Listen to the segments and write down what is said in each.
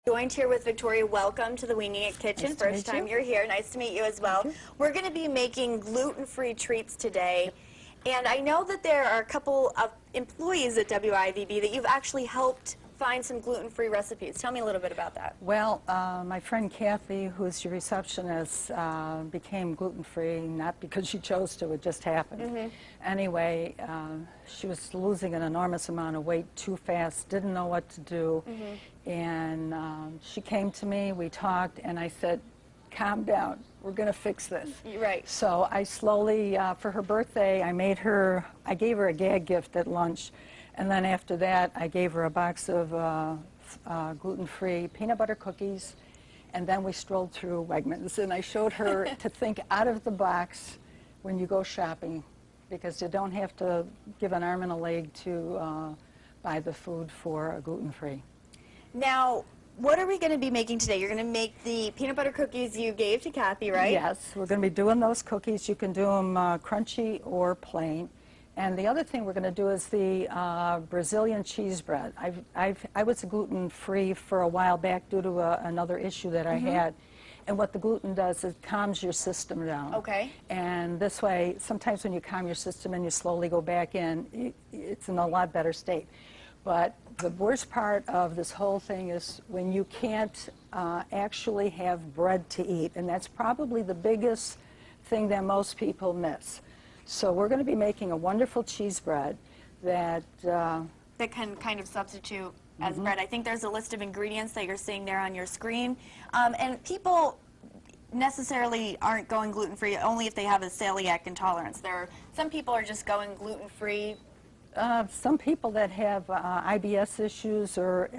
Joined here with Victoria. Welcome to the Winging It Kitchen. First time you're here. Nice to meet you as well. We're going to be making gluten-free treats today. And I know that there are a couple of employees at WIVB that you've actually helped find some gluten-free recipes. Tell me a little bit about that. Well, my friend Kathy, who's your receptionist, became gluten-free, not because she chose to, it just happened. Anyway, she was losing an enormous amount of weight too fast, didn't know what to do, and she came to me, we talked, and I said, calm down, we're going to fix this. Right. So I slowly, for her birthday, I gave her a gag gift at lunch. And then after that, I gave her a box of gluten-free peanut butter cookies, and then we strolled through Wegmans, and I showed her to think out of the box when you go shopping, because you don't have to give an arm and a leg to buy the food for gluten-free. Now, what are we going to be making today? You're going to make the peanut butter cookies you gave to Kathy, right? Yes, we're going to be doing those cookies. You can do them crunchy or plain. And the other thing we're going to do is the Brazilian cheese bread. I was gluten-free for a while back due to another issue that I had. And what the gluten does is it calms your system down. Okay. And this way, sometimes when you calm your system and you slowly go back in, it's in a lot better state. But the worst part of this whole thing is when you can't actually have bread to eat. And that's probably the biggest thing that most people miss. So we're going to be making a wonderful cheese bread that can kind of substitute as bread. I think there's a list of ingredients that you're seeing there on your screen. And people necessarily aren't going gluten-free only if they have a celiac intolerance. Some people are just going gluten-free. Some people that have IBS issues or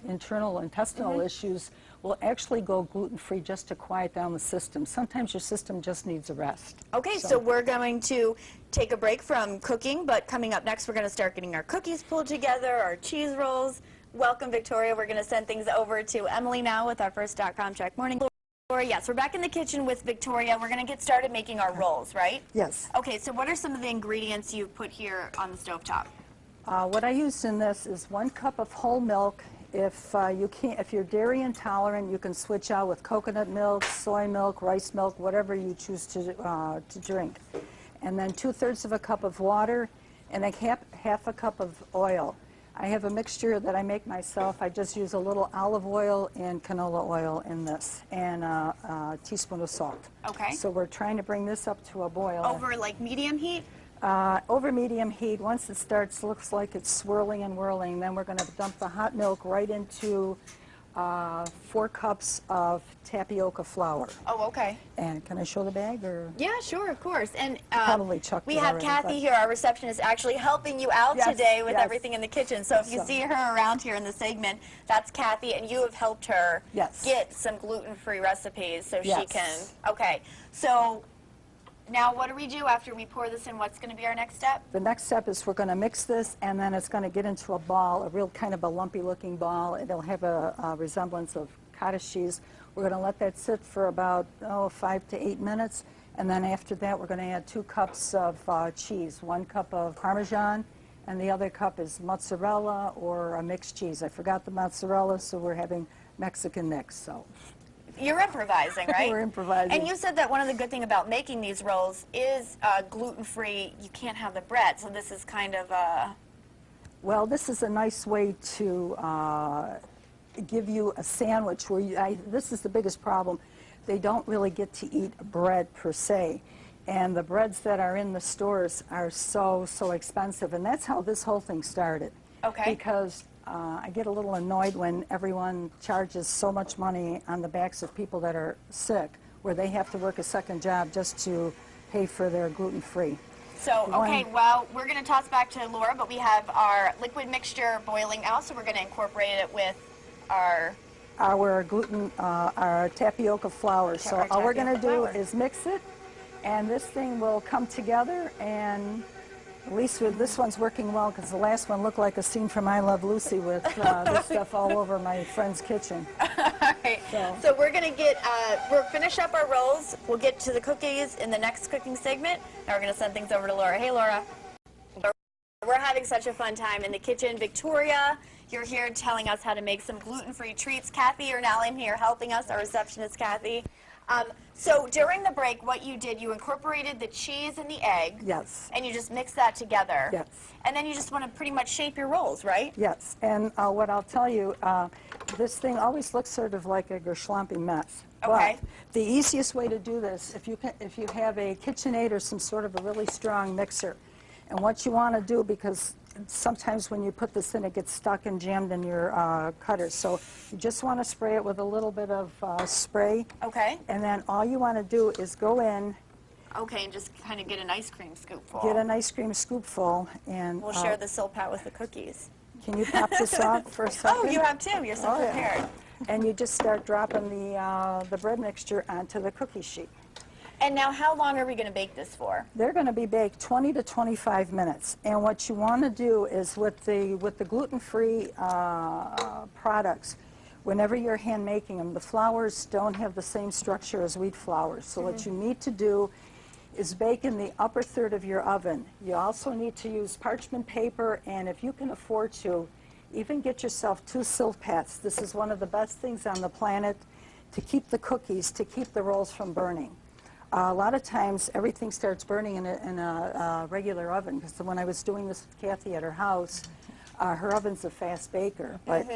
internal intestinal issues will actually go gluten-free just to quiet down the system. Sometimes your system just needs a rest. Okay, so we're going to take a break from cooking, but coming up next we're going to start getting our cookies pulled together, our cheese rolls. Welcome, Victoria. We're going to send things over to Emily now with our first .com check morning. Yes, we're back in the kitchen with Victoria. We're going to get started making our rolls, right? Yes. Okay, so what are some of the ingredients you've put here on the stovetop? What I used in this is 1 cup of whole milk. If you're dairy intolerant, you can switch out with coconut milk, soy milk, rice milk, whatever you choose to drink. And then 2/3 of a cup of water and half a cup of oil. I have a mixture that I make myself. I just use a little olive oil and canola oil in this, and a teaspoon of salt. Okay. So we're trying to bring this up to a boil. Over like medium heat? Over medium heat. Once it looks like it's swirling and whirling, then we're going to dump the hot milk right into 4 cups of tapioca flour. Oh, okay. And can I show the bag? Or? Yeah, sure, of course. And probably chucked we it have already, Kathy here, our receptionist, actually helping you out today with yes. everything in the kitchen. So if you see her around here in the segment, that's Kathy, and you have helped her get some gluten-free recipes so she can. Okay, so now what do we do after we pour this in? What's going to be our next step? The next step is we're going to mix this, and then it's going to get into a ball, a real kind of a lumpy-looking ball. It'll have a resemblance of cottage cheese. We're going to let that sit for about 5 to 8 minutes, and then after that we're going to add 2 cups of cheese. 1 cup of Parmesan, and the other cup is mozzarella or a mixed cheese. I forgot the mozzarella, so we're having Mexican mix. So. You're improvising, right? We're improvising. And you said that one of the good things about making these rolls is gluten-free. You can't have the bread, so this is kind of a... Well, this is a nice way to give you a sandwich where this is the biggest problem. They don't really get to eat bread per se. And the breads that are in the stores are so expensive. And that's how this whole thing started. Okay. Because I get a little annoyed when everyone charges so much money on the backs of people that are sick, where they have to work a second job just to pay for their gluten-free. So, okay, well, we're going to toss back to Laura, but we have our liquid mixture boiling now, so we're going to incorporate it with our tapioca flour. So all we're going to do is mix it, and this thing will come together, and at least this one's working well, because the last one looked like a scene from I Love Lucy with this stuff all over my friend's kitchen. All right. So we're going to we'll finish up our rolls. We'll get to the cookies in the next cooking segment. Now we're going to send things over to Laura. Hey, Laura. We're having such a fun time in the kitchen. Victoria, you're here telling us how to make some gluten-free treats. Kathy, you're now in here helping us, our receptionist Kathy. So during the break, what you did, you incorporated the cheese and the egg. Yes. And you just mixed that together. Yes. And then you just want to pretty much shape your rolls, right? Yes, and what I'll tell you, this thing always looks sort of like a geschlumpy mess. Okay. But the easiest way to do this, if you have a KitchenAid or some sort of a really strong mixer, and what you want to do, because sometimes when you put this in, it gets stuck and jammed in your cutter. So you just want to spray it with a little bit of spray. Okay. And then all you want to do is go in. Okay, and just kind of get an ice cream scoopful. Get an ice cream scoopful, and we'll share the silpat with the cookies. Can you pop this off for a second? Oh, you have too. You're so prepared. Yeah. And you just start dropping the bread mixture onto the cookie sheet. And now, how long are we going to bake this for? They're going to be baked 20 to 25 minutes. And what you want to do is with the gluten-free products, whenever you're hand making them, the flours don't have the same structure as wheat flours. So what you need to do is bake in the upper third of your oven. You also need to use parchment paper, and if you can afford to, even get yourself 2 silpats. This is one of the best things on the planet to keep the cookies, to keep the rolls from burning. A lot of times everything starts burning in a regular oven, because when I was doing this with Kathy at her house, her oven's a fast baker, but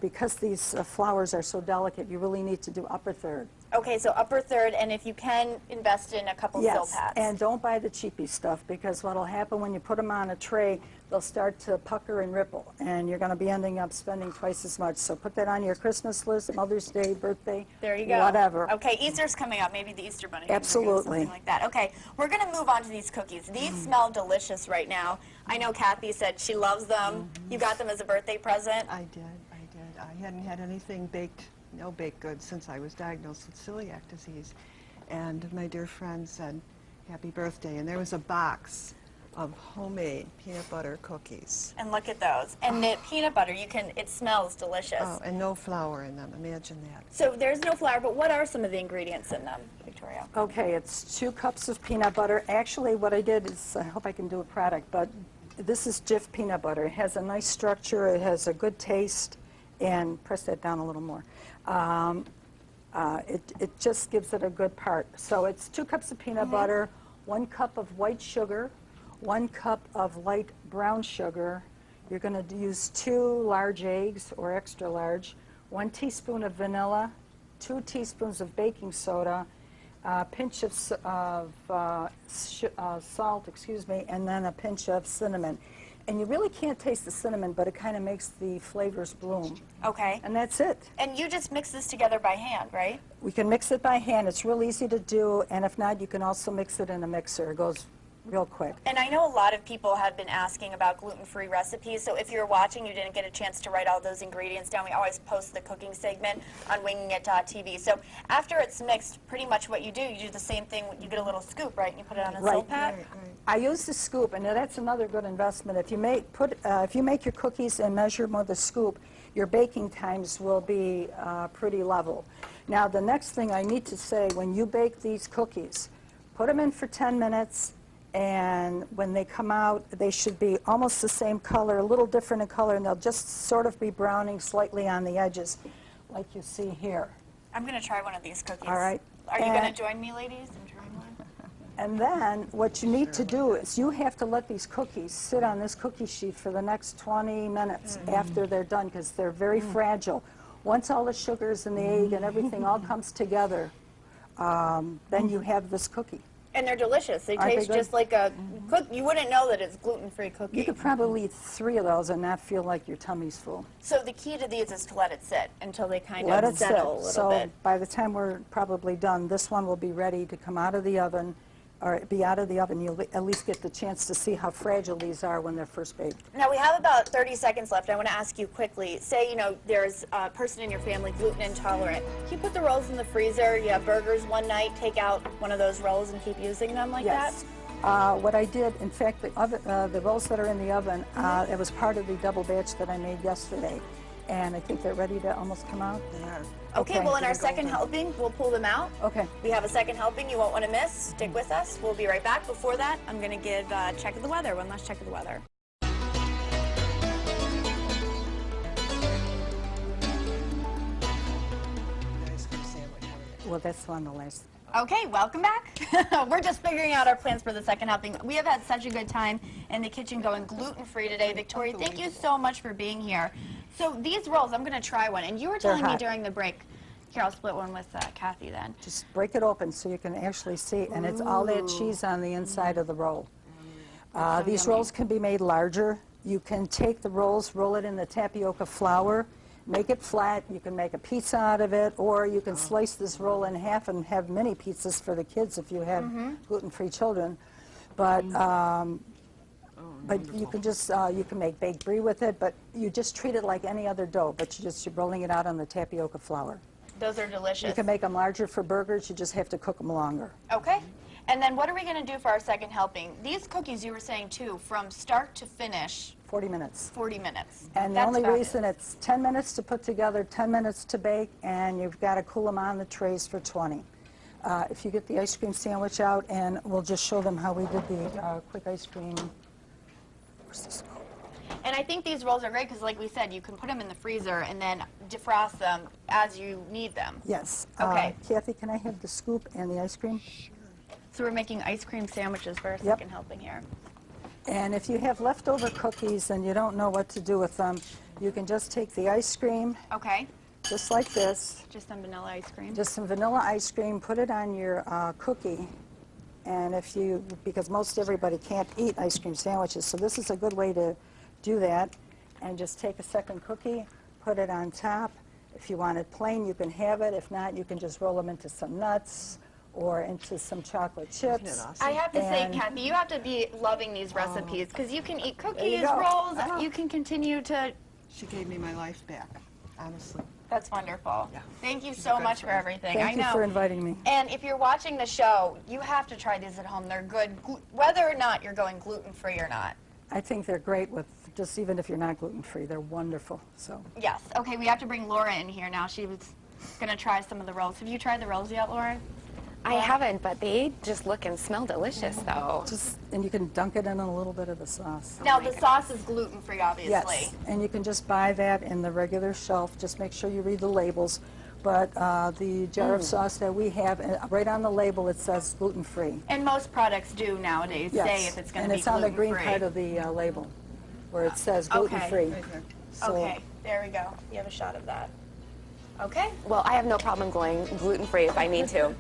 because these flours are so delicate, you really need to do upper third. Okay, so upper third, and if you can, invest in a couple Yes, silpats. and don't buy the cheapy stuff, because what will happen when you put them on a tray, they'll start to pucker and ripple, and you're going to be ending up spending twice as much. So put that on your Christmas list, Mother's Day, birthday, there you go. Whatever. Okay, Easter's coming up. Maybe the Easter Bunny. Absolutely. Something like that. Okay, we're going to move on to these cookies. These smell delicious right now. I know Kathy said she loves them. You got them as a birthday present. I did. I hadn't had anything baked, no baked goods, since I was diagnosed with celiac disease. And my dear friend said, happy birthday. And there was a box of homemade peanut butter cookies. And look at those. And the peanut butter, it smells delicious. Oh, and no flour in them. Imagine that. So there's no flour, but what are some of the ingredients in them, Victoria? Okay, it's 2 cups of peanut butter. Actually, what I did is, I hope I can do a product, but this is Jif peanut butter. It has a nice structure, it has a good taste, and press that down a little more. It just gives it a good part. So it's 2 cups of peanut butter, 1 cup of white sugar, 1 cup of light brown sugar. You're going to use 2 large eggs, or extra large, 1 teaspoon of vanilla, 2 teaspoons of baking soda, a pinch of salt, and then a pinch of cinnamon. And you really can't taste the cinnamon, but it kind of makes the flavors bloom. Okay. And that's it. And you just mix this together by hand, right? We can mix it by hand. It's real easy to do, and if not, you can also mix it in a mixer. It goes real quick. And I know a lot of people have been asking about gluten-free recipes, so if you're watching, you didn't get a chance to write all those ingredients down, we always post the cooking segment on wingingit.tv. So after it's mixed, pretty much what you do the same thing, you get a little scoop, right, and you put it on a silpat? Right. I use the scoop, and that's another good investment. If you make your cookies and measure them with a scoop, your baking times will be pretty level. Now, the next thing I need to say, when you bake these cookies, put them in for 10 minutes, and when they come out, they should be almost the same color, a little different in color, and they'll just sort of be browning slightly on the edges, like you see here. I'm going to try one of these cookies. All right. Are you going to join me, ladies, in trying one? And then what you need to do is you have to let these cookies sit on this cookie sheet for the next 20 minutes after they're done, because they're very fragile. Once all the sugars and the egg and everything all comes together, then you have this cookie. And they're delicious. They Aren't they taste good? just like a you wouldn't know that it's gluten-free cookie. You could probably eat 3 of those and not feel like your tummy's full. So the key to these is to let it sit until they kind Let of it settle a sit. little So bit. by the time we're probably done, this one will be ready to come out of the oven, or be out of the oven. You'll at least get the chance to see how fragile these are when they're first baked. Now we have about 30 seconds left. I want to ask you quickly, say, there's a person in your family gluten intolerant. You put the rolls in the freezer, you have burgers one night, take out one of those rolls and keep using them like Yes. What I did, in fact, the rolls that are in the oven, it was part of the double batch that I made yesterday. And I think they're ready to almost come out. They are. Okay, well in our second helping, we'll pull them out. Okay. We have a second helping you won't want to miss. Stick with us. We'll be right back. Before that, I'm going to give a check of the weather, one last check of the weather. Well, that's on the list. Okay, welcome back. We're just figuring out our plans for the second helping. We have had such a good time in the kitchen going gluten-free today. Victoria, thank you so much for being here. So these rolls, I'm going to try one. And you were telling me hot. during the break, here, I'll split one with Kathy then. Just break it open so you can actually see, and it's all that cheese on the inside of the roll. These yummy. rolls can be made larger. You can take the rolls, roll it in the tapioca flour, make it flat. You can make a pizza out of it, or you can slice this roll in half and have mini pizzas for the kids if you have gluten-free children. But you can just you can make baked brie with it, but you just treat it like any other dough, but you're rolling it out on the tapioca flour. Those are delicious. You can make them larger for burgers. You just have to cook them longer. Okay. And then what are we going to do for our second helping? These cookies, you were saying too, from start to finish, 40 minutes. 40 minutes. And the That's only fabulous. reason it's 10 minutes to put together, 10 minutes to bake, and you've got to cool them on the trays for 20. If you get the ice cream sandwich out, and we'll just show them how we did the quick ice cream. Where's the scoop? And I think these rolls are great because, like we said, you can put them in the freezer and then defrost them as you need them. Yes. Okay. Kathy, can I have the scoop and the ice cream? So we're making ice cream sandwiches for our Yep. second helping here. And if you have leftover cookies and you don't know what to do with them, you can just take the ice cream, Okay. just like this, Just some vanilla ice cream. just some vanilla ice cream, put it on your cookie, and because most everybody can't eat ice cream sandwiches, so this is a good way to do that. And just take a second cookie, put it on top. If you want it plain, you can have it. If not, you can just roll them into some nuts or into some chocolate chips. awesome? I have to say, And- Kathy, you have to be loving these recipes because you can eat cookies, go. rolls, I know. you can continue to. She gave me my life back, honestly. That's wonderful. Yeah. Thank you She's a so good much for friend. everything. I Thank you know. for inviting me. And if you're watching the show, you have to try these at home. They're good, whether or not you're going gluten-free or not. I think they're great with just even if you're not gluten-free. They're wonderful. So Yes. Okay, we have to bring Laura in here now. She was going to try some of the rolls. Have you tried the rolls yet, Laura? I haven't, but they just look and smell delicious, though. and you can dunk it in a little bit of the sauce. Now, the sauce is gluten-free, obviously. Yes, and you can just buy that in the regular shelf. Just make sure you read the labels. But the jar of sauce that we have, right on the label, it says gluten-free. And most products do nowadays say if it's going to be gluten-free. and it's on the green part of the label where it says gluten-free. Right here. So, Okay, there we go. You have a shot of that. Okay. Well, I have no problem going gluten-free if I need to.